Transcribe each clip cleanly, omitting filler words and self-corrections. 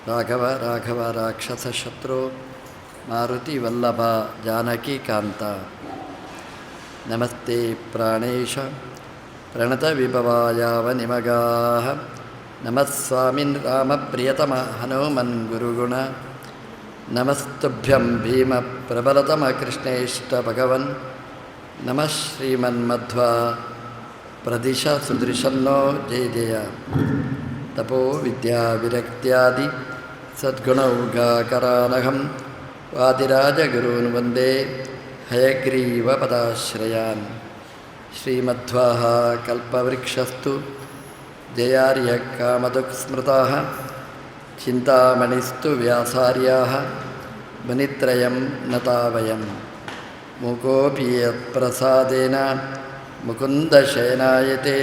ರಾಘವ ರಾಘವ ರಾಕ್ಷಸ ಶತ್ರು ಮಾರುತಿ ವಲ್ಲಭ ಜಾನಕಿ ಕಾಂತ. ನಮಸ್ತೆ ಪ್ರಾಣೇಶ ಪ್ರಣತ ವಿಭವಾಯಾವ ನಿಮಗಾಹ. ನಮಃ ಸ್ವಾಮಿನ್ ರಾಮ ಪ್ರಿಯತಮ ಹನುಮನ್ ಗುರುಗುಣ. ನಮಸ್ತುಭ್ಯಂ ಭೀಮ ಪ್ರಬಲತಮ ಕೃಷ್ಣೇಷ್ಟ ಭಗವನ್. ನಮಃ ಶ್ರೀಮನ್ಮಧ್ವ ಪ್ರದಿಶ ಸುದೃಶನ್ನೋ ಜಯ ಜಯ. ತಪೋ ವಿದ್ಯಾ ವಿರಕ್ತ್ಯಾದಿ ಸದ್ಗುಣೌಘಾಕರಾನಹಂ ವಾದಿರಾಜಗುರೂನ್ ವಂದೇ ಹಯಗ್ರೀವ ಪದಾಶ್ರಯಾನ್. ಶ್ರೀಮಧ್ವಾಃ ಕಲ್ಪವೃಕ್ಷಸ್ತು ಜಯಾರ್ಯ ಕಾಮದುಃಸ್ಮೃತಾಃ ಚಿಂತಾಮಣಿಸ್ತು ವ್ಯಾಸಾರ್ಯಾಃ ಮುನಿತ್ರಯಂ ನತಾವಯಂ. ಮೂಕೋಪಿ ಯತ್ಪ್ರಸಾದೇನ ಮುಕುಂದಶಯನಾಯತೆ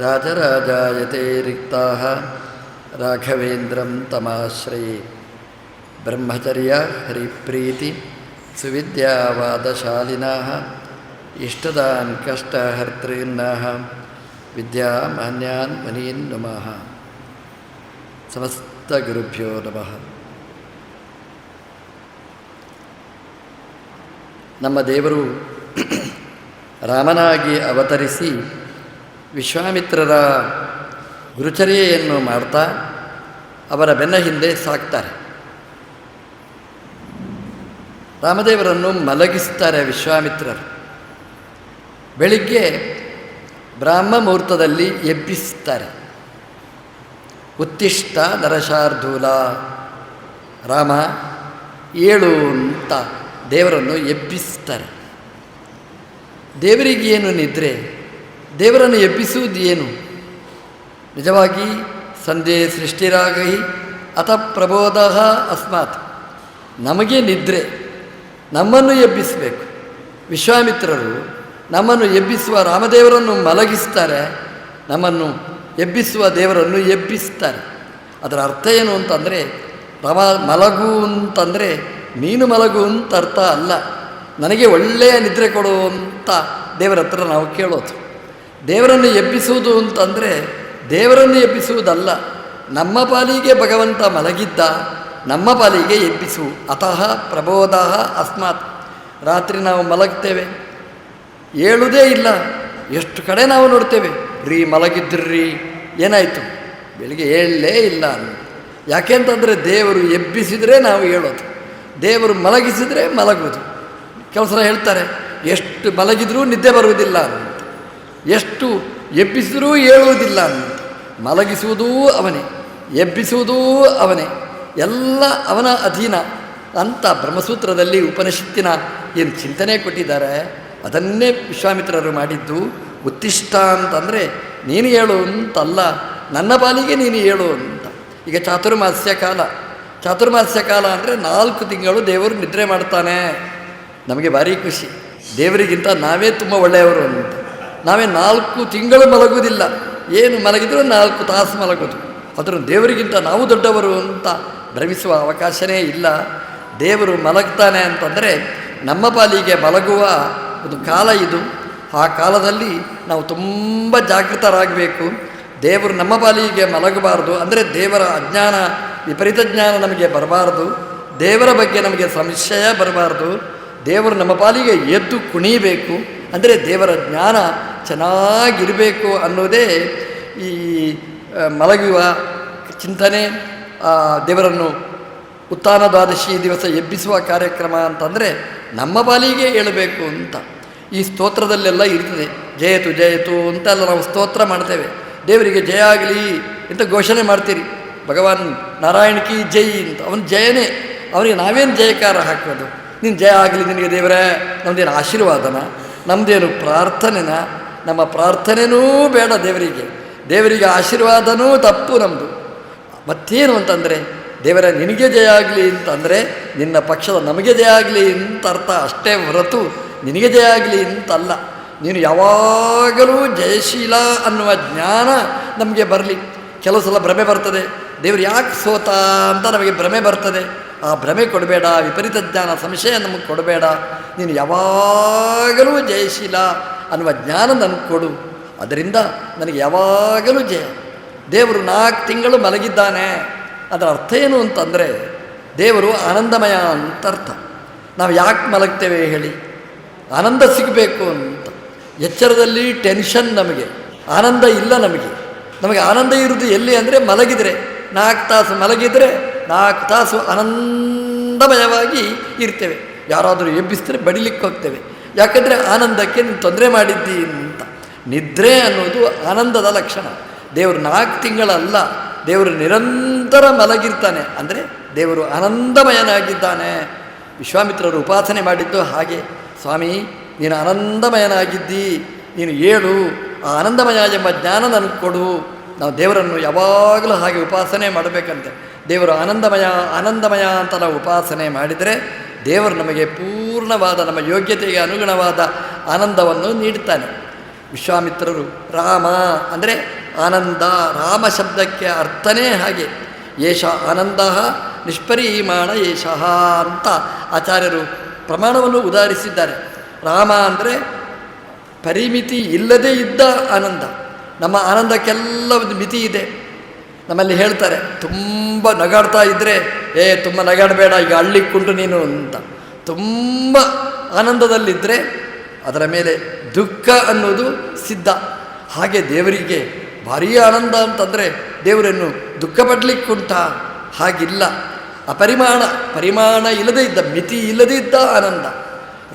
ರಾಜರಾಜಾಯತೆ ರಿಕ್ತಾಃ ರಾಘವೇಂದ್ರಂ ತಮಾಶ್ರಯೇ. ಬ್ರಹ್ಮಚರ್ಯ ಹರಿಪ್ರೀತಿ ಸುವಿದ್ಯಾವಾದಶಾಲಿನಃ ಇಷ್ಟದಾನ್ ಕಷ್ಟಹರ್ತॄನ್ನಃ ವಿದ್ಯಾಮಾನ್ಯಾನ್ ಮುನೀನ್ ನಮಃ. ಸಮಸ್ತ ಗುರುಭ್ಯೋ ನಮಃ. ನಮ್ಮ ದೇವರು ರಾಮನಾಗಿ ಅವತರಿಸಿ ವಿಶ್ವಾಮಿತ್ರರ ಗುರುಚರ್ಯೆಯನ್ನು ಮಾಡ್ತಾ ಅವರ ಬೆನ್ನ ಹಿಂದೆ ಸಾಕ್ತಾರೆ. ರಾಮದೇವರನ್ನು ಮಲಗಿಸ್ತಾರೆ ವಿಶ್ವಾಮಿತ್ರರು. ಬೆಳಿಗ್ಗೆ ಬ್ರಾಹ್ಮ ಮುಹೂರ್ತದಲ್ಲಿ ಎಬ್ಬಿಸ್ತಾರೆ. ಉತ್ತಿಷ್ಟ ನರಶಾರ್ದೂಲ, ರಾಮ ಏಳು ಅಂತ ದೇವರನ್ನು ಎಬ್ಬಿಸ್ತಾರೆ. ದೇವರಿಗೇನು ನಿದ್ರೆ? ದೇವರನ್ನು ಎಬ್ಬಿಸುವುದು ಏನು? ನಿಜವಾಗಿ ಸಂಧ್ಯೆ ಸೃಷ್ಟಿರಾಗೈ ಅಥ ಪ್ರಬೋಧ ಅಸ್ಮಾತ್. ನಮಗೆ ನಿದ್ರೆ, ನಮ್ಮನ್ನು ಎಬ್ಬಿಸಬೇಕು. ವಿಶ್ವಾಮಿತ್ರರು ನಮ್ಮನ್ನು ಎಬ್ಬಿಸುವ ರಾಮದೇವರನ್ನು ಮಲಗಿಸ್ತಾರೆ, ನಮ್ಮನ್ನು ಎಬ್ಬಿಸುವ ದೇವರನ್ನು ಎಬ್ಬಿಸ್ತಾರೆ. ಅದರ ಅರ್ಥ ಏನು ಅಂತಂದರೆ, ಮಲಗು ಅಂತಂದರೆ ನೀನು ಮಲಗು ಅಂತ ಅರ್ಥ ಅಲ್ಲ. ನನಗೆ ಒಳ್ಳೆಯ ನಿದ್ರೆ ಕೊಡು ಅಂತ ದೇವರ ಹತ್ರ ನಾವು ಕೇಳೋದು. ದೇವರನ್ನು ಎಬ್ಬಿಸುವುದು ಅಂತಂದರೆ ದೇವರನ್ನು ಎಬ್ಬಿಸುವುದಲ್ಲ. ನಮ್ಮ ಪಾಲಿಗೆ ಭಗವಂತ ಮಲಗಿದ್ದ, ನಮ್ಮ ಪಾಲಿಗೆ ಎಬ್ಬಿಸು. ಅತಃ ಪ್ರಬೋಧ ಅಸ್ಮಾತ್. ರಾತ್ರಿ ನಾವು ಮಲಗ್ತೇವೆ, ಏಳುವುದೇ ಇಲ್ಲ. ಎಷ್ಟು ಕಡೆ ನಾವು ನೋಡ್ತೇವೆ, ರೀ ಮಲಗಿದ್ರಿ ಏನಾಯಿತು, ಬೆಳಿಗ್ಗೆ ಏಳಲೇ ಇಲ್ಲ ಅಂತ. ಯಾಕೆಂತಂದರೆ ದೇವರು ಎಬ್ಬಿಸಿದರೆ ನಾವು ಹೇಳೋದು, ದೇವರು ಮಲಗಿಸಿದರೆ ಮಲಗುವುದು. ಕೆಲವು ಸಲ ಹೇಳ್ತಾರೆ, ಎಷ್ಟು ಮಲಗಿದ್ರೂ ನಿದ್ದೆ ಬರುವುದಿಲ್ಲ ಅಂತ, ಎಷ್ಟು ಎಬ್ಬಿಸಿದರೂ ಹೇಳುವುದಿಲ್ಲ ಅಂತ. ಮಲಗಿಸುವುದೂ ಅವನೇ, ಎಬ್ಬಿಸುವುದೂ ಅವನೇ, ಎಲ್ಲ ಅವನ ಅಧೀನ ಅಂತ ಬ್ರಹ್ಮಸೂತ್ರದಲ್ಲಿ ಉಪನಿಷತ್ತಿನ ಏನು ಚಿಂತನೆ ಕೊಟ್ಟಿದ್ದಾರೆ ಅದನ್ನೇ ವಿಶ್ವಾಮಿತ್ರರು ಮಾಡಿದ್ದು. ಉತ್ತಿಷ್ಟ ಅಂತಂದರೆ ನೀನು ಹೇಳು ಅಂತಲ್ಲ, ನನ್ನ ಪಾಲಿಗೆ ನೀನು ಹೇಳು ಅಂತ. ಈಗ ಚಾತುರ್ಮಾಸ್ಯ ಕಾಲ, ಚಾತುರ್ಮಾಸ್ಯ ಕಾಲ ಅಂದರೆ 4 ತಿಂಗಳು ದೇವರು ನಿದ್ರೆ ಮಾಡ್ತಾನೆ. ನಮಗೆ ಭಾರಿ ಖುಷಿ, ದೇವರಿಗಿಂತ ನಾವೇ ತುಂಬ ಒಳ್ಳೆಯವರು ಅಂತ. ನಾವೇ 4 ತಿಂಗಳು ಮಲಗುವುದಿಲ್ಲ, ಏನು ಮಲಗಿದರೂ 4 ತಾಸು ಮಲಗೋದು. ಅದರ ದೇವರಿಗಿಂತ ನಾವು ದೊಡ್ಡವರು ಅಂತ ಭ್ರಮಿಸುವ ಅವಕಾಶವೇ ಇಲ್ಲ. ದೇವರು ಮಲಗ್ತಾನೆ ಅಂತಂದರೆ ನಮ್ಮ ಪಾಲಿಗೆ ಮಲಗುವ ಒಂದು ಕಾಲ ಇದು. ಆ ಕಾಲದಲ್ಲಿ ನಾವು ತುಂಬ ಜಾಗೃತರಾಗಬೇಕು. ದೇವರು ನಮ್ಮ ಪಾಲಿಗೆ ಮಲಗಬಾರ್ದು ಅಂದರೆ ದೇವರ ಅಜ್ಞಾನ, ವಿಪರೀತ ಜ್ಞಾನ ನಮಗೆ ಬರಬಾರ್ದು. ದೇವರ ಬಗ್ಗೆ ನಮಗೆ ಸಂಶಯ ಬರಬಾರ್ದು. ದೇವರು ನಮ್ಮ ಪಾಲಿಗೆ ಎದ್ದು ಕುಣಿಬೇಕು ಅಂದರೆ ದೇವರ ಜ್ಞಾನ ಚೆನ್ನಾಗಿರಬೇಕು ಅನ್ನೋದೇ ಈ ಮಲಗುವ ಚಿಂತನೆ. ದೇವರನ್ನು ಉತ್ಥಾನ ದ್ವಾದಶಿ ದಿವಸ ಎಬ್ಬಿಸುವ ಕಾರ್ಯಕ್ರಮ ಅಂತಂದರೆ ನಮ್ಮ ಪಾಲಿಗೆ ಹೇಳಬೇಕು ಅಂತ. ಈ ಸ್ತೋತ್ರದಲ್ಲೆಲ್ಲ ಇರ್ತದೆ, ಜಯತು ಜಯತು ಅಂತೆಲ್ಲ ನಾವು ಸ್ತೋತ್ರ ಮಾಡ್ತೇವೆ. ದೇವರಿಗೆ ಜಯ ಆಗಲಿ ಅಂತ ಘೋಷಣೆ ಮಾಡ್ತೀರಿ. ಭಗವಾನ್ ನಾರಾಯಣಕಿ ಜೈ ಅಂತ, ಅವನು ಜಯನೇ. ಅವನಿಗೆ ನಾವೇನು ಜಯಕಾರ ಹಾಕೋದು? ನೀನು ಜಯ ಆಗಲಿ ನಿನಗೆ ದೇವರೇ, ನಮ್ಮದೇನು ಆಶೀರ್ವಾದನ, ನಮ್ಮದೇನು ಪ್ರಾರ್ಥನೆನ? ನಮ್ಮ ಪ್ರಾರ್ಥನೆನೂ ಬೇಡ ದೇವರಿಗೆ, ದೇವರಿಗೆ ಆಶೀರ್ವಾದನೂ ತಪ್ಪು ನಮ್ಮದು. ಮತ್ತೇನು ಅಂತಂದರೆ ದೇವರ ನಿನಗೆ ಜಯ ಆಗಲಿ ಅಂತಂದರೆ ನಿನ್ನ ಪಕ್ಷದ ನಮಗೆ ಜಯ ಆಗಲಿ ಅಂತ ಅರ್ಥ ಅಷ್ಟೇ ಹೊರತು ನಿನಗೆ ಜಯ ಆಗಲಿ ಅಂತಲ್ಲ. ನೀನು ಯಾವಾಗಲೂ ಜಯಶೀಲ ಅನ್ನುವ ಜ್ಞಾನ ನಮಗೆ ಬರಲಿ. ಕೆಲವು ಸಲ ಭ್ರಮೆ ಬರ್ತದೆ, ದೇವರು ಯಾಕೆ ಸೋತ ಅಂತ ನಮಗೆ ಭ್ರಮೆ ಬರ್ತದೆ. ಆ ಭ್ರಮೆ ಕೊಡಬೇಡ, ವಿಪರೀತ ಜ್ಞಾನ ಸಂಶಯ ನಮಗೆ ಕೊಡಬೇಡ. ನೀನು ಯಾವಾಗಲೂ ಜಯಶೀಲ ಅನ್ನುವ ಜ್ಞಾನ ನನಗೆ ಕೊಡು. ಅದರಿಂದ ನನಗೆ ಯಾವಾಗಲೂ ಜಯ. ದೇವರು 4 ತಿಂಗಳು ಮಲಗಿದ್ದಾನೆ, ಅದರ ಅರ್ಥ ಏನು ಅಂತಂದರೆ ದೇವರು ಆನಂದಮಯ ಅಂತ ಅರ್ಥ. ನಾವು ಯಾಕೆ ಮಲಗ್ತೇವೆ ಹೇಳಿ? ಆನಂದ ಸಿಗಬೇಕು ಅಂತ. ಎಚ್ಚರದಲ್ಲಿ ಟೆನ್ಷನ್, ನಮಗೆ ಆನಂದ ಇಲ್ಲ. ನಮಗೆ ಆನಂದ ಇರುವುದು ಎಲ್ಲಿ ಅಂದರೆ ಮಲಗಿದರೆ. 4 ತಾಸು ಮಲಗಿದರೆ 4 ತಾಸು ಆನಂದಮಯವಾಗಿ ಇರ್ತೇವೆ. ಯಾರಾದರೂ ಎಬ್ಬಿಸಿದ್ರೆ ಬಡಿಲಿಕ್ಕೆ ಹೋಗ್ತೇವೆ. ಯಾಕಂದರೆ ಆನಂದಕ್ಕೆ ನೀನು ತೊಂದರೆ ಮಾಡಿದ್ದಿ ಅಂತ. ನಿದ್ರೆ ಅನ್ನೋದು ಆನಂದದ ಲಕ್ಷಣ. ದೇವರು 4 ತಿಂಗಳಲ್ಲ, ದೇವರು ನಿರಂತರ ಮಲಗಿರ್ತಾನೆ. ಅಂದರೆ ದೇವರು ಆನಂದಮಯನಾಗಿದ್ದಾನೆ. ವಿಶ್ವಾಮಿತ್ರರು ಉಪಾಸನೆ ಮಾಡಿದ್ದು ಹಾಗೆ. ಸ್ವಾಮಿ, ನೀನು ಆನಂದಮಯನಾಗಿದ್ದಿ, ನೀನು ಏಳು, ಆ ಆನಂದಮಯ ಎಂಬ ಜ್ಞಾನ ನನಗೆ ಕೊಡು. ನಾವು ದೇವರನ್ನು ಯಾವಾಗಲೂ ಹಾಗೆ ಉಪಾಸನೆ ಮಾಡಬೇಕಂತೆ. ದೇವರು ಆನಂದಮಯ ಆನಂದಮಯ ಅಂತ ನಾವು ಉಪಾಸನೆ ಮಾಡಿದರೆ ದೇವರು ನಮಗೆ ಪೂರ್ಣವಾದ, ನಮ್ಮ ಯೋಗ್ಯತೆಗೆ ಅನುಗುಣವಾದ ಆನಂದವನ್ನು ನೀಡ್ತಾನೆ. ವಿಶ್ವಾಮಿತ್ರರು ರಾಮ ಅಂದರೆ ಆನಂದ, ರಾಮ ಶಬ್ದಕ್ಕೆ ಅರ್ಥನೇ ಹಾಗೆ. ಏಷ ಆನಂದ ನಿಷ್ಪರಿಮಾಣ ಏಷಃ ಅಂತ ಆಚಾರ್ಯರು ಪ್ರಮಾಣವನ್ನು ಉದಾಹರಿಸಿದ್ದಾರೆ. ರಾಮ ಅಂದರೆ ಪರಿಮಿತಿ ಇಲ್ಲದೇ ಇದ್ದ ಆನಂದ. ನಮ್ಮ ಆನಂದಕ್ಕೆಲ್ಲ ಒಂದು ಮಿತಿ ಇದೆ. ನಮ್ಮಲ್ಲಿ ಹೇಳ್ತಾರೆ, ತುಂಬ ನಗಾಡ್ತಾ ಇದ್ದರೆ ತುಂಬ ನಗಾಡಬೇಡ, ಈಗ ಅಳ್ಳಿಕ್ಕುಂಟು ನೀನು ಅಂತ. ತುಂಬ ಆನಂದದಲ್ಲಿದ್ದರೆ ಅದರ ಮೇಲೆ ದುಃಖ ಅನ್ನೋದು ಸಿದ್ಧ. ಹಾಗೆ ದೇವರಿಗೆ ಭಾರೀ ಆನಂದ ಅಂತಂದರೆ ದೇವರನ್ನು ದುಃಖ ಪಡಲಿಕ್ಕುಂಟ? ಹಾಗಿಲ್ಲ. ಪರಿಮಾಣ ಇಲ್ಲದೇ ಇದ್ದ, ಮಿತಿ ಇಲ್ಲದೇ ಇದ್ದ ಆನಂದ.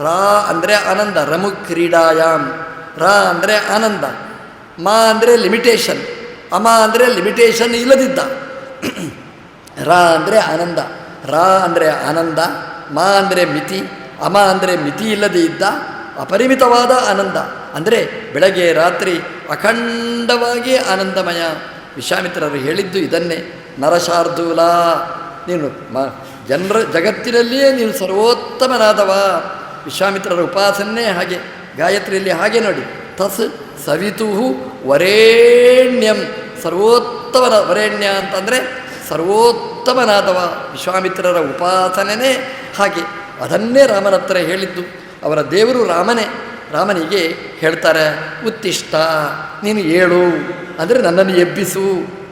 ರಾ ಅಂದರೆ ಆನಂದ, ರಮು ಕ್ರೀಡಾಯಾಮ್. ರಾ ಅಂದರೆ ಆನಂದ, ಮಾ ಅಂದರೆ ಲಿಮಿಟೇಷನ್, ಅಮ ಅಂದರೆ ಲಿಮಿಟೇಷನ್ ಇಲ್ಲದಿದ್ದ. ರಾ ಅಂದರೆ ಆನಂದ, ರಾ ಅಂದರೆ ಆನಂದ, ಮಾ ಅಂದರೆ ಮಿತಿ, ಅಮ ಅಂದರೆ ಮಿತಿ ಇಲ್ಲದೇ ಇದ್ದ ಅಪರಿಮಿತವಾದ ಆನಂದ. ಅಂದರೆ ಬೆಳಗ್ಗೆ ರಾತ್ರಿ ಅಖಂಡವಾಗಿ ಆನಂದಮಯ. ವಿಶ್ವಾಮಿತ್ರರು ಹೇಳಿದ್ದು ಇದನ್ನೇ. ನರಶಾರ್ದೂಲ, ನೀನು ಜಗತ್ತಿನಲ್ಲಿಯೇ ನೀನು ಸರ್ವೋತ್ತಮನಾದವ. ವಿಶ್ವಾಮಿತ್ರರ ಉಪಾಸನೆ ಹಾಗೆ. ಗಾಯತ್ರಿಯಲ್ಲಿ ಹಾಗೆ ನೋಡಿ, ತಸ್ ಸವಿತು ವರೇಣ್ಯಂ, ಸರ್ವೋತ್ತಮನ ವರೇಣ್ಯ ಅಂತಂದರೆ ಸರ್ವೋತ್ತಮನಾದವ. ವಿಶ್ವಾಮಿತ್ರರ ಉಪಾಸನೆ ಹಾಗೆ. ಅದನ್ನೇ ರಾಮನ ಹತ್ರ ಹೇಳಿದ್ದು. ಅವರ ದೇವರು ರಾಮನೇ. ರಾಮನಿಗೆ ಹೇಳ್ತಾರೆ, ಉತ್ತಿಷ್ಟ, ನೀನು ಏಳು ಅಂದರೆ ನನ್ನನ್ನು ಎಬ್ಬಿಸು,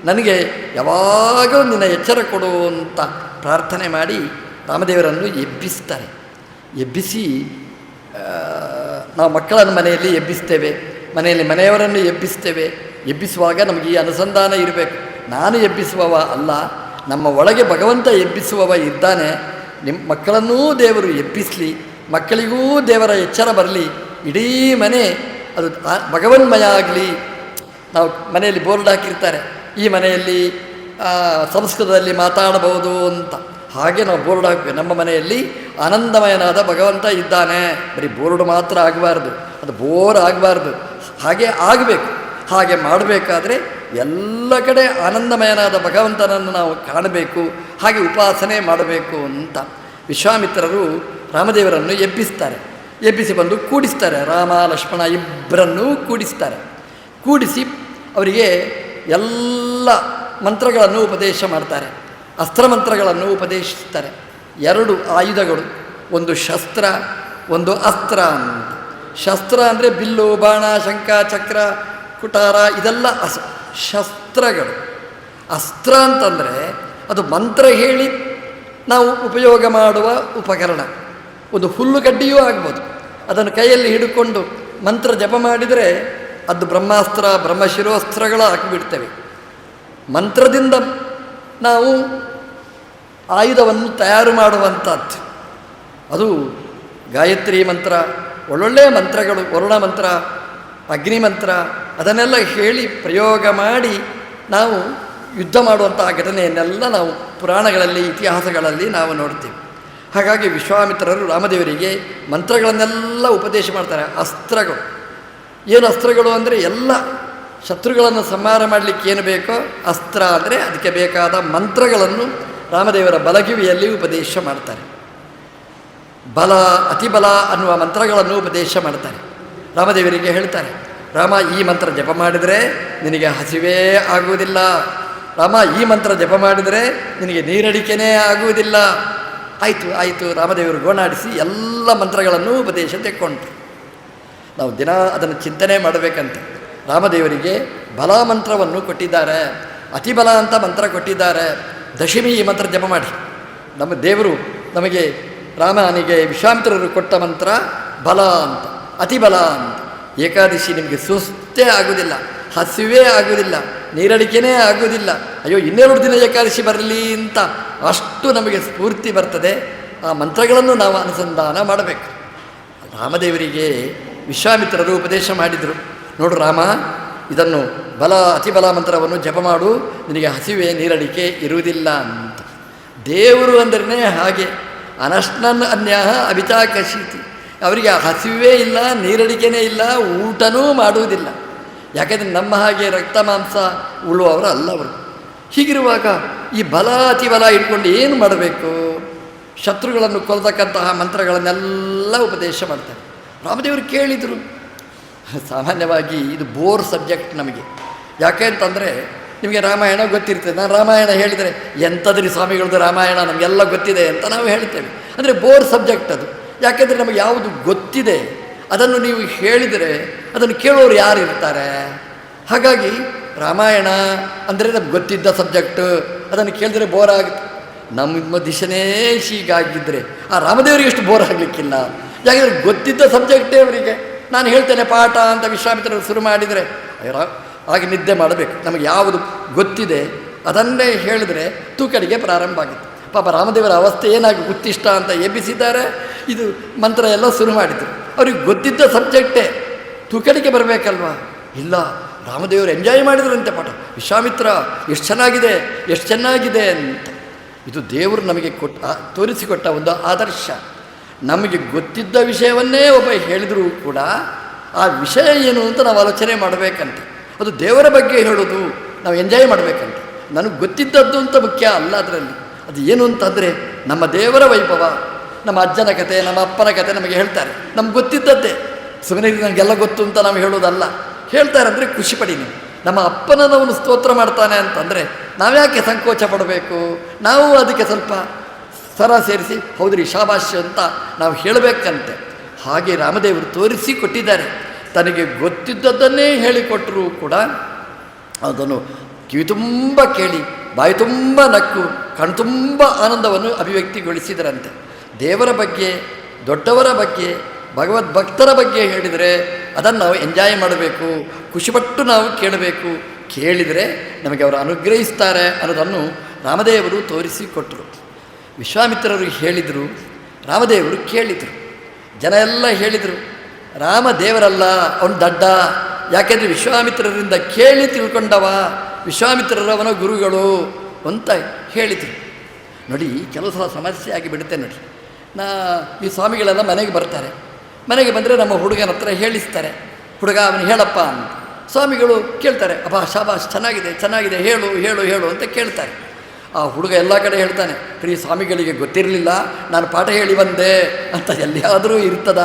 ನನಗೆ ಯಾವಾಗಲೂ ನಿನ್ನ ಎಚ್ಚರ ಕೊಡು ಅಂತ ಪ್ರಾರ್ಥನೆ ಮಾಡಿ ರಾಮದೇವರನ್ನು ಎಬ್ಬಿಸ್ತಾರೆ. ಎಬ್ಬಿಸಿ, ನಾವು ಮಕ್ಕಳನ್ನು ಮನೆಯಲ್ಲಿ ಎಬ್ಬಿಸ್ತೇವೆ, ಮನೆಯವರನ್ನು ಎಬ್ಬಿಸ್ತೇವೆ. ಎಬ್ಬಿಸುವಾಗ ನಮಗೆ ಈ ಅನುಸಂಧಾನ ಇರಬೇಕು. ನಾನು ಎಬ್ಬಿಸುವವ ಅಲ್ಲ, ನಮ್ಮ ಒಳಗೆ ಭಗವಂತ ಎಬ್ಬಿಸುವವ ಇದ್ದಾನೆ. ನಿಮ್ಮ ಮಕ್ಕಳನ್ನೂ ದೇವರು ಎಬ್ಬಿಸಲಿ, ಮಕ್ಕಳಿಗೂ ದೇವರ ಎಚ್ಚರ ಬರಲಿ. ಇಡೀ ಮನೆ ಅದು ಭಗವನ್ಮಯ ಆಗಲಿ. ನಾವು ಮನೆಯಲ್ಲಿ ಬೋರ್ಡ್ ಹಾಕಿರ್ತಾರೆ, ಈ ಮನೆಯಲ್ಲಿ ಸಂಸ್ಕೃತದಲ್ಲಿ ಮಾತಾಡಬಹುದು ಅಂತ. ಹಾಗೆ ನಾವು ಬೋರ್ಡ್ ಹಾಕಬೇಕು. ನಮ್ಮ ಮನೆಯಲ್ಲಿ ಆನಂದಮಯನಾದ ಭಗವಂತ ಇದ್ದಾನೆ. ಬರೀ ಬೋರ್ಡ್ ಮಾತ್ರ ಆಗಬಾರ್ದು, ಅದು ಬೋರ್ ಆಗಬಾರ್ದು, ಹಾಗೆ ಆಗಬೇಕು. ಹಾಗೆ ಮಾಡಬೇಕಾದ್ರೆ ಎಲ್ಲ ಕಡೆ ಆನಂದಮಯನಾದ ಭಗವಂತನನ್ನು ನಾವು ಕಾಣಬೇಕು. ಹಾಗೆ ಉಪಾಸನೆ ಮಾಡಬೇಕು ಅಂತ ವಿಶ್ವಾಮಿತ್ರರು ರಾಮದೇವರನ್ನು ಎಬ್ಬಿಸ್ತಾರೆ. ಎಬ್ಬಿಸಿ ಬಂದು ಕೂಡಿಸ್ತಾರೆ. ರಾಮ ಲಕ್ಷ್ಮಣ ಇಬ್ಬರನ್ನೂ ಕೂಡಿಸ್ತಾರೆ. ಕೂಡಿಸಿ ಅವರಿಗೆ ಎಲ್ಲ ಮಂತ್ರಗಳನ್ನು ಉಪದೇಶ ಮಾಡ್ತಾರೆ. ಅಸ್ತ್ರ ಮಂತ್ರಗಳನ್ನು ಉಪದೇಶಿಸ್ತಾರೆ. 2 ಆಯುಧಗಳು, ಒಂದು ಶಸ್ತ್ರ, ಒಂದು ಅಸ್ತ್ರ ಅಂತ. ಶಸ್ತ್ರ ಅಂದರೆ ಬಿಲ್ಲು, ಬಾಣ, ಶಂಖ, ಚಕ್ರ, ಕುಟಾರ, ಇದೆಲ್ಲ ಶಸ್ತ್ರಗಳು. ಅಸ್ತ್ರ ಅಂತಂದರೆ ಅದು ಮಂತ್ರ ಹೇಳಿ ನಾವು ಉಪಯೋಗ ಮಾಡುವ ಉಪಕರಣ. ಒಂದು ಹುಲ್ಲುಗಡ್ಡಿಯೂ ಆಗ್ಬೋದು. ಅದನ್ನು ಕೈಯಲ್ಲಿ ಹಿಡ್ಕೊಂಡು ಮಂತ್ರ ಜಪ ಮಾಡಿದರೆ ಅದು ಬ್ರಹ್ಮಾಸ್ತ್ರ, ಬ್ರಹ್ಮಶಿರೋಸ್ತ್ರಗಳು ಹಾಕಿಬಿಡ್ತೇವೆ. ಮಂತ್ರದಿಂದ ನಾವು ಆಯುಧವನ್ನು ತಯಾರು ಮಾಡುವಂಥದ್ದು. ಅದು ಗಾಯತ್ರಿ ಮಂತ್ರ, ಒಳ್ಳೊಳ್ಳೆಯ ಮಂತ್ರಗಳು, ವರುಣ ಮಂತ್ರ, ಅಗ್ನಿ ಮಂತ್ರ, ಅದನ್ನೆಲ್ಲ ಹೇಳಿ ಪ್ರಯೋಗ ಮಾಡಿ ನಾವು ಯುದ್ಧ ಮಾಡುವಂತಹ ಘಟನೆಯನ್ನೆಲ್ಲ ನಾವು ಪುರಾಣಗಳಲ್ಲಿ, ಇತಿಹಾಸಗಳಲ್ಲಿ ನಾವು ನೋಡ್ತೀವಿ. ಹಾಗಾಗಿ ವಿಶ್ವಾಮಿತ್ರರು ರಾಮದೇವರಿಗೆ ಮಂತ್ರಗಳನ್ನೆಲ್ಲ ಉಪದೇಶ ಮಾಡ್ತಾರೆ. ಅಸ್ತ್ರಗಳು ಏನು? ಅಸ್ತ್ರಗಳು ಅಂದರೆ ಎಲ್ಲ ಶತ್ರುಗಳನ್ನು ಸಂಹಾರ ಮಾಡಲಿಕ್ಕೆ ಏನು ಬೇಕೋ ಅಸ್ತ್ರ ಅಂದರೆ ಅದಕ್ಕೆ ಬೇಕಾದ ಮಂತ್ರಗಳನ್ನು ರಾಮದೇವರ ಬಲಗಿವಿಯಲ್ಲಿ ಉಪದೇಶ ಮಾಡ್ತಾರೆ. ಬಲ, ಅತಿಬಲ ಅನ್ನುವ ಮಂತ್ರಗಳನ್ನು ಉಪದೇಶ ಮಾಡ್ತಾರೆ. ರಾಮದೇವರಿಗೆ ಹೇಳ್ತಾರೆ, ರಾಮ ಈ ಮಂತ್ರ ಜಪ ಮಾಡಿದರೆ ನಿನಗೆ ಹಸಿವೇ ಆಗುವುದಿಲ್ಲ. ರಾಮ ಈ ಮಂತ್ರ ಜಪ ಮಾಡಿದರೆ ನಿನಗೆ ನೀರಡಿಕೆನೇ ಆಗುವುದಿಲ್ಲ. ಆಯಿತು ರಾಮದೇವರು ಗೋಣಾಡಿಸಿ ಎಲ್ಲ ಮಂತ್ರಗಳನ್ನು ಉಪದೇಶ ತೆಕ್ಕೊಂಡ್ರು. ನಾವು ದಿನ ಅದನ್ನು ಚಿಂತನೆ ಮಾಡಬೇಕಂತೆ. ರಾಮದೇವರಿಗೆ ಬಲ ಮಂತ್ರವನ್ನು ಕೊಟ್ಟಿದ್ದಾರೆ, ಅತಿಬಲ ಅಂತ ಮಂತ್ರ ಕೊಟ್ಟಿದ್ದಾರೆ. ದಶಮಿ ಈ ಮಂತ್ರ ಜಪ ಮಾಡಿ. ನಮ್ಮ ದೇವರು ನಮಗೆ ರಾಮನಿಗೆ ವಿಶ್ವಾಮಿತ್ರರು ಕೊಟ್ಟ ಮಂತ್ರ ಬಲ ಅಂತ, ಅತಿ ಬಲ ಅಂತ. ಏಕಾದಶಿ ನಿಮಗೆ ಸುಸ್ತೇ ಆಗುವುದಿಲ್ಲ, ಹಸಿವೇ ಆಗುವುದಿಲ್ಲ, ನೀರಡಿಕೆನೇ ಆಗುವುದಿಲ್ಲ. ಅಯ್ಯೋ 2 ದಿನ ಏಕಾದಶಿ ಬರಲಿ ಅಂತ ಅಷ್ಟು ನಮಗೆ ಸ್ಫೂರ್ತಿ ಬರ್ತದೆ. ಆ ಮಂತ್ರಗಳನ್ನು ನಾವು ಅನುಸಂಧಾನ ಮಾಡಬೇಕು. ರಾಮದೇವರಿಗೆ ವಿಶ್ವಾಮಿತ್ರರು ಉಪದೇಶ ಮಾಡಿದರು, ನೋಡು ರಾಮ, ಇದನ್ನು ಬಲ ಅತಿಬಲ ಮಂತ್ರವನ್ನು ಜಪ ಮಾಡು, ನಿನಗೆ ಹಸಿವೆ ನೀರಡಿಕೆ ಇರುವುದಿಲ್ಲ ಅಂತ. ದೇವರು ಅಂದ್ರೇ ಹಾಗೆ, ಅನಶ್ನನ್ ಅನ್ಯಾಹ ಅಭಿತಾಕಶೀತಿ. ಅವರಿಗೆ ಹಸಿವೇ ಇಲ್ಲ, ನೀರಡಿಕೆನೇ ಇಲ್ಲ, ಊಟನೂ ಮಾಡುವುದಿಲ್ಲ. ಯಾಕೆಂದರೆ ನಮ್ಮ ಹಾಗೆ ರಕ್ತ ಮಾಂಸ ಉಳುವವರು ಅಲ್ಲವರು. ಹೀಗಿರುವಾಗ ಈ ಬಲ ಅತಿಬಲ ಇಟ್ಕೊಂಡು ಏನು ಮಾಡಬೇಕು? ಶತ್ರುಗಳನ್ನು ಕೊಲ್ಲತಕ್ಕಂತಹ ಮಂತ್ರಗಳನ್ನೆಲ್ಲ ಉಪದೇಶ ಮಾಡ್ತಾರೆ. ರಾಮದೇವರು ಕೇಳಿದರು. ಸಾಮಾನ್ಯವಾಗಿ ಇದು ಬೋರ್ ಸಬ್ಜೆಕ್ಟ್ ನಮಗೆ. ಯಾಕೆ ಅಂತಂದರೆ ನಿಮಗೆ ರಾಮಾಯಣ ಗೊತ್ತಿರ್ತದೆ. ನಾನು ರಾಮಾಯಣ ಹೇಳಿದರೆ ಎಂಥದ್ರಿ ಸ್ವಾಮಿಗಳದ್ದು ರಾಮಾಯಣ ನಮಗೆಲ್ಲ ಗೊತ್ತಿದೆ ಅಂತ ನಾವು ಹೇಳ್ತೇವೆ. ಅಂದರೆ ಬೋರ್ ಸಬ್ಜೆಕ್ಟ್ ಅದು. ಯಾಕೆಂದರೆ ನಮಗೆ ಯಾವುದು ಗೊತ್ತಿದೆ ಅದನ್ನು ನೀವು ಹೇಳಿದರೆ ಅದನ್ನು ಕೇಳೋರು ಯಾರು ಇರ್ತಾರೆ? ಹಾಗಾಗಿ ರಾಮಾಯಣ ಅಂದರೆ ನಮ್ಗೆ ಗೊತ್ತಿದ್ದ ಸಬ್ಜೆಕ್ಟ್, ಅದನ್ನು ಕೇಳಿದ್ರೆ ಬೋರ್ ಆಗುತ್ತೆ. ನಮ್ಮ ದಿಶನೇ ಹೀಗಾಗಿದ್ದರೆ ಆ ರಾಮದೇವರಿಗೆ ಎಷ್ಟು ಬೋರ್ ಆಗಲಿಕ್ಕಿಲ್ಲ. ಯಾಕೆಂದರೆ ಗೊತ್ತಿದ್ದ ಸಬ್ಜೆಕ್ಟೇ ಅವರಿಗೆ. ನಾನು ಹೇಳ್ತೇನೆ ಪಾಠ ಅಂತ ವಿಶ್ವಾಮಿತ್ರರು ಶುರು ಮಾಡಿದರೆ ಹಾಗೆ ನಿದ್ದೆ ಮಾಡಬೇಕು. ನಮಗೆ ಯಾವುದು ಗೊತ್ತಿದೆ ಅದನ್ನೇ ಹೇಳಿದ್ರೆ ತೂಕಡಿಗೆ ಪ್ರಾರಂಭ ಆಗುತ್ತೆ. ಪಾಪ ರಾಮದೇವರ ಅವಸ್ಥೆ ಏನಾಗಿ ಉತ್ತಿಷ್ಟ ಅಂತ ಎಬ್ಬಿಸಿದ್ದಾರೆ. ಇದು ಮಂತ್ರ ಎಲ್ಲ ಶುರು ಮಾಡಿದರು. ಅವ್ರಿಗೆ ಗೊತ್ತಿದ್ದ ಸಬ್ಜೆಕ್ಟೇ ತೂಕಡಿಗೆ ಬರಬೇಕಲ್ವಾ? ಇಲ್ಲ, ರಾಮದೇವರು ಎಂಜಾಯ್ ಮಾಡಿದ್ರಂತೆ ಪಾಠ. ವಿಶ್ವಾಮಿತ್ರ ಎಷ್ಟು ಚೆನ್ನಾಗಿದೆ, ಎಷ್ಟು ಚೆನ್ನಾಗಿದೆ ಅಂತ. ಇದು ದೇವರು ನಮಗೆ ತೋರಿಸಿಕೊಟ್ಟ ಒಂದು ಆದರ್ಶ. ನಮಗೆ ಗೊತ್ತಿದ್ದ ವಿಷಯವನ್ನೇ ಒಬ್ಬ ಹೇಳಿದರೂ ಕೂಡ ಆ ವಿಷಯ ಏನು ಅಂತ ನಾವು ಆಲೋಚನೆ ಮಾಡಬೇಕಂತೆ. ಅದು ದೇವರ ಬಗ್ಗೆ ಹೇಳೋದು, ನಾವು ಎಂಜಾಯ್ ಮಾಡಬೇಕಂತೆ. ನನಗೆ ಗೊತ್ತಿದ್ದದ್ದು ಅಂತ ಮುಖ್ಯ ಅಲ್ಲ ಅದರಲ್ಲಿ. ಅದು ಏನು ಅಂತಂದರೆ ನಮ್ಮ ದೇವರ ವೈಭವ, ನಮ್ಮ ಅಜ್ಜನ ಕತೆ, ನಮ್ಮ ಅಪ್ಪನ ಕತೆ ನಮಗೆ ಹೇಳ್ತಾರೆ. ನಮ್ಗೆ ಗೊತ್ತಿದ್ದದ್ದೇ. ಸುಮ್ಮನೆ ನನಗೆಲ್ಲ ಗೊತ್ತು ಅಂತ ನಾವು ಹೇಳೋದಲ್ಲ. ಹೇಳ್ತಾರೆ ಅಂದರೆ ಖುಷಿ ಪಡಿ. ನೀವು ನಮ್ಮ ಅಪ್ಪನವನು ಸ್ತೋತ್ರ ಮಾಡ್ತಾನೆ ಅಂತಂದರೆ ನಾವ್ಯಾಕೆ ಸಂಕೋಚ ಪಡಬೇಕು? ನಾವು ಅದಕ್ಕೆ ಸ್ವಲ್ಪ ಸ್ವರ ಸೇರಿಸಿ ಹೌದ್ರಿ ಶಾಬಾಷ್ ಅಂತ ನಾವು ಹೇಳಬೇಕಂತೆ. ಹಾಗೆ ರಾಮದೇವರು ತೋರಿಸಿ ಕೊಟ್ಟಿದ್ದಾರೆ. ತನಗೆ ಗೊತ್ತಿದ್ದದ್ದನ್ನೇ ಹೇಳಿಕೊಟ್ಟರೂ ಕೂಡ ಅದನ್ನು ಕಿವಿ ತುಂಬ ಕೇಳಿ, ಬಾಯಿ ತುಂಬ ನಕ್ಕು, ಕಣ್ತುಂಬ ಆನಂದವನ್ನು ಅಭಿವ್ಯಕ್ತಿಗೊಳಿಸಿದರಂತೆ. ದೇವರ ಬಗ್ಗೆ, ದೊಡ್ಡವರ ಬಗ್ಗೆ, ಭಗವದ್ಭಕ್ತರ ಬಗ್ಗೆ ಹೇಳಿದರೆ ಅದನ್ನು ನಾವು ಎಂಜಾಯ್ ಮಾಡಬೇಕು, ಖುಷಿಪಟ್ಟು ನಾವು ಕೇಳಬೇಕು. ಕೇಳಿದರೆ ನಮಗೆ ಅವರು ಅನುಗ್ರಹಿಸ್ತಾರೆ ಅನ್ನೋದನ್ನು ರಾಮದೇವರು ತೋರಿಸಿಕೊಟ್ಟರು. ವಿಶ್ವಾಮಿತ್ರರು ಹೇಳಿದರು, ರಾಮದೇವರು ಕೇಳಿದರು. ಜನ ಎಲ್ಲ ಹೇಳಿದರು, ರಾಮ ದೇವರಲ್ಲ, ಅವನು ದಡ್ಡ. ಯಾಕೆಂದರೆ ವಿಶ್ವಾಮಿತ್ರರಿಂದ ಕೇಳಿ ತಿಳ್ಕೊಂಡವ, ವಿಶ್ವಾಮಿತ್ರರು ಅವನ ಗುರುಗಳು ಅಂತ ಹೇಳಿದರು. ನೋಡಿ, ಕೆಲವು ಸಲ ಸಮಸ್ಯೆ ಆಗಿ ಬಿಡುತ್ತೆ ನೋಡಿ. ಈ ಸ್ವಾಮಿಗಳೆಲ್ಲ ಮನೆಗೆ ಬರ್ತಾರೆ. ಮನೆಗೆ ಬಂದರೆ ನಮ್ಮ ಹುಡುಗನ ಹತ್ರ ಹೇಳಿಸ್ತಾರೆ, ಹುಡುಗ ಅವನು ಹೇಳಪ್ಪ ಅಂತ. ಸ್ವಾಮಿಗಳು ಕೇಳ್ತಾರೆ, ಅಬ್ಬಾ ಶಾಬಾಷ್, ಚೆನ್ನಾಗಿದೆ ಚೆನ್ನಾಗಿದೆ, ಹೇಳು ಹೇಳು ಹೇಳು ಅಂತ ಕೇಳ್ತಾರೆ. ಆ ಹುಡುಗ ಎಲ್ಲ ಕಡೆ ಹೇಳ್ತಾನೆ, ಪ್ರಿಯ ಸ್ವಾಮಿಗಳಿಗೆ ಗೊತ್ತಿರಲಿಲ್ಲ, ನಾನು ಪಾಠ ಹೇಳಿ ಬಂದೆ ಅಂತ. ಎಲ್ಲಿಯಾದರೂ ಇರ್ತದ?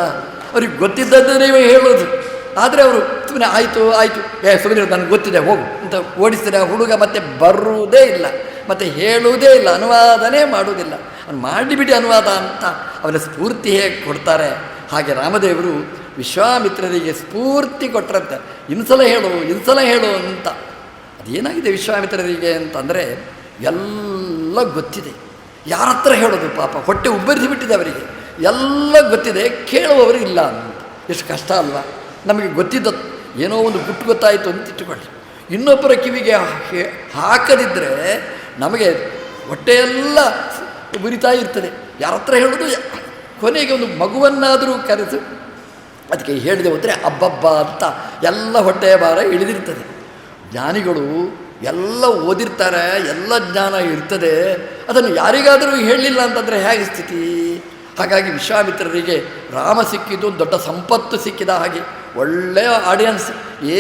ಅವ್ರಿಗೆ ಗೊತ್ತಿದ್ದದ್ದು ನೀವು ಹೇಳೋದು. ಆದರೆ ಅವರು ಸುಮ್ಮನೆ ಆಯಿತು ಆಯಿತು, ಸುಮ್ಮನೆ ನನಗೆ ಗೊತ್ತಿದೆ ಹೋಗು ಅಂತ ಓಡಿಸ್ತಾರೆ. ಆ ಹುಡುಗ ಮತ್ತೆ ಬರುವುದೇ ಇಲ್ಲ, ಮತ್ತು ಹೇಳುವುದೇ ಇಲ್ಲ, ಅನುವಾದನೇ ಮಾಡುವುದಿಲ್ಲ. ಅವನು ಮಾಡಿಬಿಡಿ ಅನುವಾದ ಅಂತ ಅವನ ಸ್ಫೂರ್ತಿ ಹೇಗೆ ಕೊಡ್ತಾರೆ ಹಾಗೆ ರಾಮದೇವರು ವಿಶ್ವಾಮಿತ್ರರಿಗೆ ಸ್ಫೂರ್ತಿ ಕೊಟ್ಟರಂತೆ. ಇನ್ಸಲ ಹೇಳು ಅಂತ. ಅದೇನಾಗಿದೆ ವಿಶ್ವಾಮಿತ್ರರಿಗೆ ಅಂತಂದರೆ ಎಲ್ಲ ಗೊತ್ತಿದೆ. ಯಾರ ಹತ್ರ ಹೇಳೋದು? ಪಾಪ ಹೊಟ್ಟೆ ಉಬ್ಬರಿಸಿ ಬಿಟ್ಟಿದೆ ಅವರಿಗೆ. ಎಲ್ಲ ಗೊತ್ತಿದೆ, ಕೇಳುವವರು ಇಲ್ಲ ಅಂತ. ಎಷ್ಟು ಕಷ್ಟ ಅಲ್ವಾ? ನಮಗೆ ಗೊತ್ತಿದ್ದ ಏನೋ ಒಂದು ಗುಟ್ಟು ಗೊತ್ತಾಯಿತು ಅಂತ ಇಟ್ಟುಕೊಳ್ಳಿ, ಇನ್ನೊಬ್ಬರ ಕಿವಿಗೆ ಹಾಕದಿದ್ದರೆ ನಮಗೆ ಹೊಟ್ಟೆಯೆಲ್ಲ ಉರಿತಾ ಇರ್ತದೆ. ಯಾರ ಹತ್ರ ಹೇಳೋದು? ಕೊನೆಗೆ ಒಂದು ಮಗುವನ್ನಾದರೂ ಕರೆದು ಅದಕ್ಕೆ ಹೇಳಿದೆ ಹೋದರೆ ಅಬ್ಬಬ್ಬ ಅಂತ ಎಲ್ಲ ಹೊಟ್ಟೆಯ ಭಾರ ಇಳಿದಿರ್ತದೆ. ಜ್ಞಾನಿಗಳು ಎಲ್ಲ ಓದಿರ್ತಾರೆ, ಎಲ್ಲ ಜ್ಞಾನ ಇರ್ತದೆ, ಅದನ್ನು ಯಾರಿಗಾದರೂ ಹೇಳಲಿಲ್ಲ ಅಂತಂದರೆ ಹೇಗೆ ಸ್ಥಿತಿ? ಹಾಗಾಗಿ ವಿಶ್ವಾಮಿತ್ರರಿಗೆ ರಾಮ ಸಿಕ್ಕಿದ್ದು ದೊಡ್ಡ ಸಂಪತ್ತು ಸಿಕ್ಕಿದ ಹಾಗೆ. ಒಳ್ಳೆಯ ಆಡಿಯನ್ಸ್,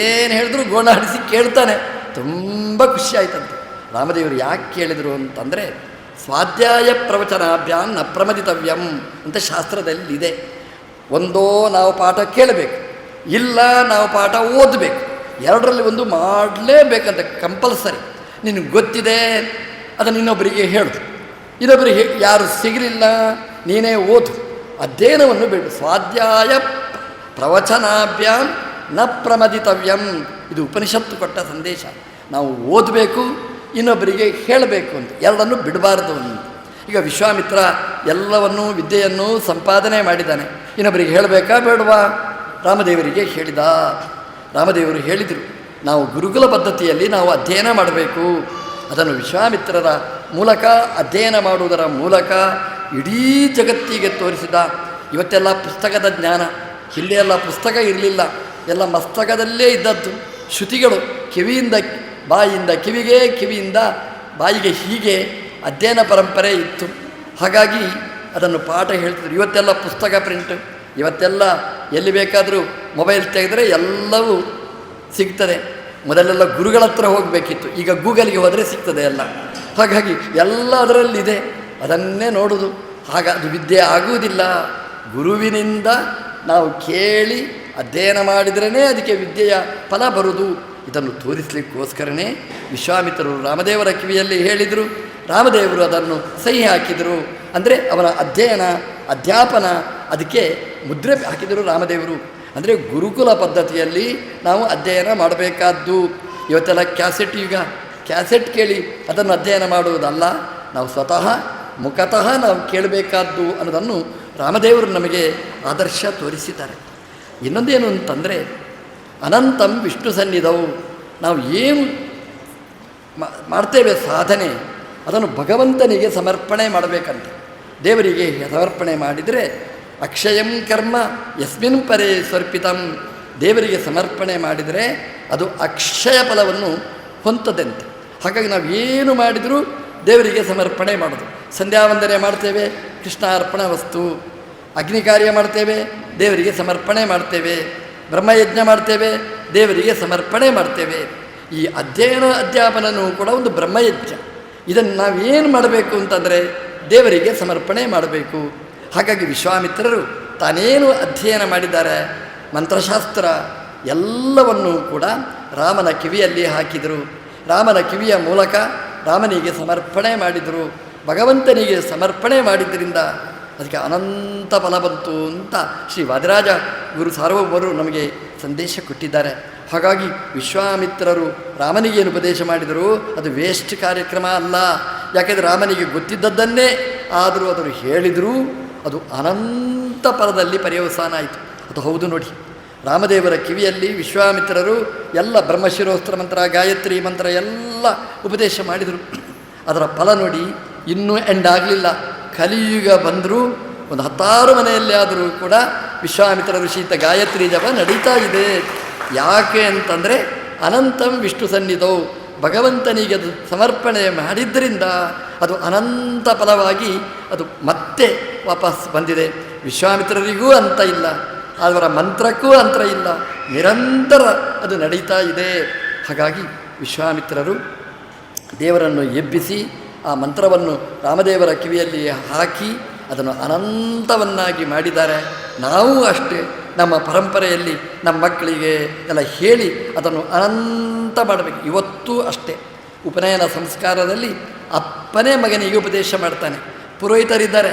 ಏನು ಹೇಳಿದ್ರು ಗೋಣಾಡಿಸಿ ಕೇಳ್ತಾನೆ. ತುಂಬ ಖುಷಿಯಾಯ್ತಂತೆ. ರಾಮದೇವರು ಯಾಕೆ ಕೇಳಿದರು ಅಂತಂದರೆ, ಸ್ವಾಧ್ಯಾಯ ಪ್ರವಚನಾಭ್ಯಾಂ ನ ಪ್ರಮದಿತವ್ಯಂ ಅಂತ ಶಾಸ್ತ್ರದಲ್ಲಿದೆ. ಒಂದೋ ನಾವು ಪಾಠ ಕೇಳಬೇಕು, ಇಲ್ಲ ನಾವು ಪಾಠ ಓದಬೇಕು. ಎರಡರಲ್ಲಿ ಒಂದು ಮಾಡಲೇಬೇಕಂತ ಕಂಪಲ್ಸರಿ. ನಿನಗೆ ಗೊತ್ತಿದೆ ಅದನ್ನು ಇನ್ನೊಬ್ಬರಿಗೆ ಹೇಳು, ಇನ್ನೊಬ್ಬರಿಗೆ ಯಾರು ಸಿಗಲಿಲ್ಲ ನೀನೇ ಓದು. ಅಧ್ಯಯನವನ್ನು ಬೇಡ. ಸ್ವಾಧ್ಯಾಯ ಪ್ರವಚನಾಭ್ಯಾಂ ನ ಪ್ರಮದಿತವ್ಯಂ, ಇದು ಉಪನಿಷತ್ತು ಕೊಟ್ಟ ಸಂದೇಶ. ನಾವು ಓದಬೇಕು, ಇನ್ನೊಬ್ಬರಿಗೆ ಹೇಳಬೇಕು ಅಂತ, ಎರಡನ್ನು ಬಿಡಬಾರ್ದು ಅಂತ. ಈಗ ವಿಶ್ವಾಮಿತ್ರ ಎಲ್ಲವನ್ನೂ ವಿದ್ಯೆಯನ್ನು ಸಂಪಾದನೆ ಮಾಡಿದ್ದಾನೆ, ಇನ್ನೊಬ್ಬರಿಗೆ ಹೇಳಬೇಕಾ ಬೇಡವಾ? ರಾಮದೇವರಿಗೆ ಹೇಳಿದ. ರಾಮದೇವರು ಹೇಳಿದರು, ನಾವು ಗುರುಕುಲ ಪದ್ಧತಿಯಲ್ಲಿ ನಾವು ಅಧ್ಯಯನ ಮಾಡಬೇಕು. ಅದನ್ನು ವಿಶ್ವಾಮಿತ್ರರ ಮೂಲಕ ಅಧ್ಯಯನ ಮಾಡುವುದರ ಮೂಲಕ ಇಡೀ ಜಗತ್ತಿಗೆ ತೋರಿಸಿದ. ಇವತ್ತೆಲ್ಲ ಪುಸ್ತಕದ ಜ್ಞಾನ, ಹಿಂದೆ ಎಲ್ಲ ಪುಸ್ತಕ ಇರಲಿಲ್ಲ, ಎಲ್ಲ ಮಸ್ತಕದಲ್ಲೇ ಇದ್ದದ್ದು. ಶ್ರುತಿಗಳು ಕಿವಿಯಿಂದ ಬಾಯಿಯಿಂದ ಕಿವಿಗೆ, ಕಿವಿಯಿಂದ ಬಾಯಿಗೆ, ಹೀಗೆ ಅಧ್ಯಯನ ಪರಂಪರೆ ಇತ್ತು. ಹಾಗಾಗಿ ಅದನ್ನು ಪಾಠ ಹೇಳ್ತಿದ್ರು. ಇವತ್ತೆಲ್ಲ ಪುಸ್ತಕ ಪ್ರಿಂಟ್, ಇವತ್ತೆಲ್ಲ ಎಲ್ಲಿ ಬೇಕಾದರೂ ಮೊಬೈಲ್ ತೆಗೆದರೆ ಎಲ್ಲವೂ ಸಿಗ್ತದೆ. ಮೊದಲೆಲ್ಲ ಗುರುಗಳ ಹತ್ರ ಹೋಗಬೇಕಿತ್ತು, ಈಗ ಗೂಗಲ್ಗೆ ಹೋದರೆ ಸಿಗ್ತದೆ ಎಲ್ಲ. ಹಾಗಾಗಿ ಎಲ್ಲ ಅದರಲ್ಲಿದೆ, ಅದನ್ನೇ ನೋಡೋದು. ಅದು ವಿದ್ಯೆ ಆಗುವುದಿಲ್ಲ. ಗುರುವಿನಿಂದ ನಾವು ಕೇಳಿ ಅಧ್ಯಯನ ಮಾಡಿದ್ರೇ ಅದಕ್ಕೆ ವಿದ್ಯೆಯ ಫಲ ಬರುವುದು. ಇದನ್ನು ತೋರಿಸಲಿಕ್ಕೋಸ್ಕರನೇ ವಿಶ್ವಾಮಿತ್ರರು ರಾಮದೇವರ ಕಿವಿಯಲ್ಲಿ ಹೇಳಿದರು. ರಾಮದೇವರು ಅದನ್ನು ಸಹಿ ಹಾಕಿದರು. ಅಂದರೆ ಅವನ ಅಧ್ಯಯನ ಅಧ್ಯಾಪನ ಅದಕ್ಕೆ ಮುದ್ರೆ ಹಾಕಿದರು ರಾಮದೇವರು. ಅಂದರೆ ಗುರುಕುಲ ಪದ್ಧತಿಯಲ್ಲಿ ನಾವು ಅಧ್ಯಯನ ಮಾಡಬೇಕಾದ್ದು. ಇವತ್ತೆಲ್ಲ ಕ್ಯಾಸೆಟ್, ಈಗ ಕ್ಯಾಸೆಟ್ ಕೇಳಿ ಅದನ್ನು ಅಧ್ಯಯನ ಮಾಡುವುದಲ್ಲ, ನಾವು ಸ್ವತಃ ಮುಖತಃ ನಾವು ಕೇಳಬೇಕಾದ್ದು ಅನ್ನೋದನ್ನು ರಾಮದೇವರು ನಮಗೆ ಆದರ್ಶ ತೋರಿಸಿದ್ದಾರೆ. ಇನ್ನೊಂದೇನು ಅಂತಂದರೆ, ಅನಂತಂ ವಿಷ್ಣು ಸನ್ನಿಧವು, ನಾವು ಏನು ಮಾಡ್ತೇವೆ ಸಾಧನೆ ಅದನ್ನು ಭಗವಂತನಿಗೆ ಸಮರ್ಪಣೆ ಮಾಡಬೇಕಂತೆ. ದೇವರಿಗೆ ಸಮರ್ಪಣೆ ಮಾಡಿದರೆ ಅಕ್ಷಯಂ ಕರ್ಮ ಯಸ್ಮಿನ್ ಪರೇ ಸ್ವರ್ಪಿತಂ, ದೇವರಿಗೆ ಸಮರ್ಪಣೆ ಮಾಡಿದರೆ ಅದು ಅಕ್ಷಯ ಫಲವನ್ನು ಹೊಂದದಂತೆ. ಹಾಗಾಗಿ ನಾವು ಏನು ಮಾಡಿದರೂ ದೇವರಿಗೆ ಸಮರ್ಪಣೆ ಮಾಡೋದು. ಸಂಧ್ಯಾ ವಂದನೆ ಮಾಡ್ತೇವೆ, ಕೃಷ್ಣಾರ್ಪಣ ವಸ್ತು. ಅಗ್ನಿ ಕಾರ್ಯ ಮಾಡ್ತೇವೆ, ದೇವರಿಗೆ ಸಮರ್ಪಣೆ ಮಾಡ್ತೇವೆ. ಬ್ರಹ್ಮಯಜ್ಞ ಮಾಡ್ತೇವೆ, ದೇವರಿಗೆ ಸಮರ್ಪಣೆ ಮಾಡ್ತೇವೆ. ಈ ಅಧ್ಯಯನ ಅಧ್ಯಾಪನವೂ ಕೂಡ ಒಂದು ಬ್ರಹ್ಮಯಜ್ಞ. ಇದನ್ನು ನಾವೇನು ಮಾಡಬೇಕು ಅಂತಂದರೆ ದೇವರಿಗೆ ಸಮರ್ಪಣೆ ಮಾಡಬೇಕು. ಹಾಗಾಗಿ ವಿಶ್ವಾಮಿತ್ರರು ತಾನೇನು ಅಧ್ಯಯನ ಮಾಡಿದ್ದಾರೆ, ಮಂತ್ರಶಾಸ್ತ್ರ ಎಲ್ಲವನ್ನೂ ಕೂಡ ರಾಮನ ಕಿವಿಯಲ್ಲಿ ಹಾಕಿದರು. ರಾಮನ ಕಿವಿಯ ಮೂಲಕ ರಾಮನಿಗೆ ಸಮರ್ಪಣೆ ಮಾಡಿದರು. ಭಗವಂತನಿಗೆ ಸಮರ್ಪಣೆ ಮಾಡಿದ್ದರಿಂದ ಅದಕ್ಕೆ ಅನಂತ ಫಲ ಬಂತು ಅಂತ ಶ್ರೀ ವಾದಿರಾಜ ಗುರು ಸಾರ್ವಭೌಮರು ನಮಗೆ ಸಂದೇಶ ಕೊಟ್ಟಿದ್ದಾರೆ. ಹಾಗಾಗಿ ವಿಶ್ವಾಮಿತ್ರರು ರಾಮನಿಗೇನು ಉಪದೇಶ ಮಾಡಿದರು ಅದು ವೇಸ್ಟ್ ಕಾರ್ಯಕ್ರಮ ಅಲ್ಲ. ಯಾಕೆಂದರೆ ರಾಮನಿಗೆ ಗೊತ್ತಿದ್ದದ್ದನ್ನೇ ಆದರೂ ಅದನ್ನು ಹೇಳಿದರೂ ಅದು ಅನಂತ ಫಲದಲ್ಲಿ ಪರ್ಯವಸಾನ ಆಯಿತು. ಅದು ಹೌದು ನೋಡಿ, ರಾಮದೇವರ ಕಿವಿಯಲ್ಲಿ ವಿಶ್ವಾಮಿತ್ರರು ಎಲ್ಲ ಬ್ರಹ್ಮಶಿರೋಸ್ತ್ರ ಮಂತ್ರ, ಗಾಯತ್ರಿ ಮಂತ್ರ ಎಲ್ಲ ಉಪದೇಶ ಮಾಡಿದರು. ಅದರ ಫಲ ನೋಡಿ, ಇನ್ನೂ ಎಂಡ್ ಆಗಲಿಲ್ಲ. ಕಲಿಯುಗ ಬಂದರೂ ಒಂದು 10 ಮನೆಯಲ್ಲಿ ಆದರೂ ಕೂಡ ವಿಶ್ವಾಮಿತ್ರ ಋಷಿತ ಗಾಯತ್ರಿ ಜಪ ನಡೀತಾ ಇದೆ. ಯಾಕೆ ಅಂತಂದರೆ ಅನಂತಂ ವಿಷ್ಣು ಸನ್ನಿಧವು, ಭಗವಂತನಿಗೆ ಅದು ಸಮರ್ಪಣೆ ಮಾಡಿದ್ದರಿಂದ ಅದು ಅನಂತ ಫಲವಾಗಿ ಅದು ಮತ್ತೆ ವಾಪಸ್ ಬಂದಿದೆ. ವಿಶ್ವಾಮಿತ್ರರಿಗೂ ಅಂತ ಇಲ್ಲ, ಅವರ ಮಂತ್ರಕ್ಕೂ ಅಂತರ ಇಲ್ಲ, ನಿರಂತರ ಅದು ನಡೀತಾ ಇದೆ. ಹಾಗಾಗಿ ವಿಶ್ವಾಮಿತ್ರರು ದೇವರನ್ನು ಎಬ್ಬಿಸಿ ಆ ಮಂತ್ರವನ್ನು ರಾಮದೇವರ ಕಿವಿಯಲ್ಲಿ ಹಾಕಿ ಅದನ್ನು ಅನಂತವನ್ನಾಗಿ ಮಾಡಿದ್ದಾರೆ. ನಾವು ಅಷ್ಟೇ ನಮ್ಮ ಪರಂಪರೆಯಲ್ಲಿ ನಮ್ಮ ಮಕ್ಕಳಿಗೆ ಎಲ್ಲ ಹೇಳಿ ಅದನ್ನು ಅನಂತ ಮಾಡಬೇಕು. ಇವತ್ತೂ ಅಷ್ಟೇ ಉಪನಯನ ಸಂಸ್ಕಾರದಲ್ಲಿ ಅಪ್ಪನೇ ಮಗನಿಗೆ ಉಪದೇಶ ಮಾಡ್ತಾನೆ. ಪುರೋಹಿತರಿದ್ದಾರೆ,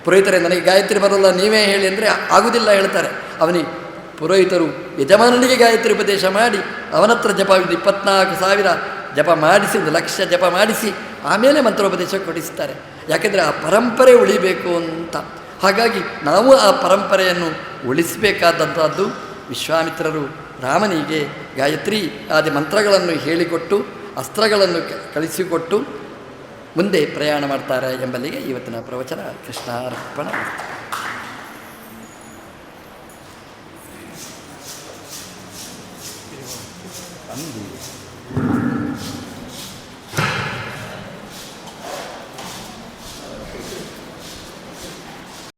ಪುರೋಹಿತರೇ ನನಗೆ ಗಾಯತ್ರಿ ಬರೋಲ್ಲ ನೀವೇ ಹೇಳಿ ಅಂದರೆ ಆಗುವುದಿಲ್ಲ ಹೇಳ್ತಾರೆ. ಅವನಿಗೆ ಪುರೋಹಿತರು ಯಜಮಾನನಿಗೆ ಗಾಯತ್ರಿ ಉಪದೇಶ ಮಾಡಿ ಅವನತ್ರ ಜಪ 24,000 ಜಪ ಮಾಡಿಸಿ 1,00,000 ಜಪ ಮಾಡಿಸಿ ಆಮೇಲೆ ಮಂತ್ರೋಪದೇಶ ಕೊಡಿಸ್ತಾರೆ. ಯಾಕೆಂದರೆ ಆ ಪರಂಪರೆ ಉಳಿಬೇಕು ಅಂತ. ಹಾಗಾಗಿ ನಾವು ಆ ಪರಂಪರೆಯನ್ನು ಉಳಿಸಬೇಕಾದಂಥದ್ದು. ವಿಶ್ವಾಮಿತ್ರರು ರಾಮನಿಗೆ ಗಾಯತ್ರಿ ಆದಿ ಮಂತ್ರಗಳನ್ನು ಹೇಳಿಕೊಟ್ಟು ಅಸ್ತ್ರಗಳನ್ನು ಕಳಿಸಿಕೊಟ್ಟು ಮುಂದೆ ಪ್ರಯಾಣ ಮಾಡ್ತಾರೆ ಎಂಬಲ್ಲಿಗೆ ಇವತ್ತಿನ ಪ್ರವಚನ. ಕೃಷ್ಣಾರ್ಪಣ. ಅಂದಿ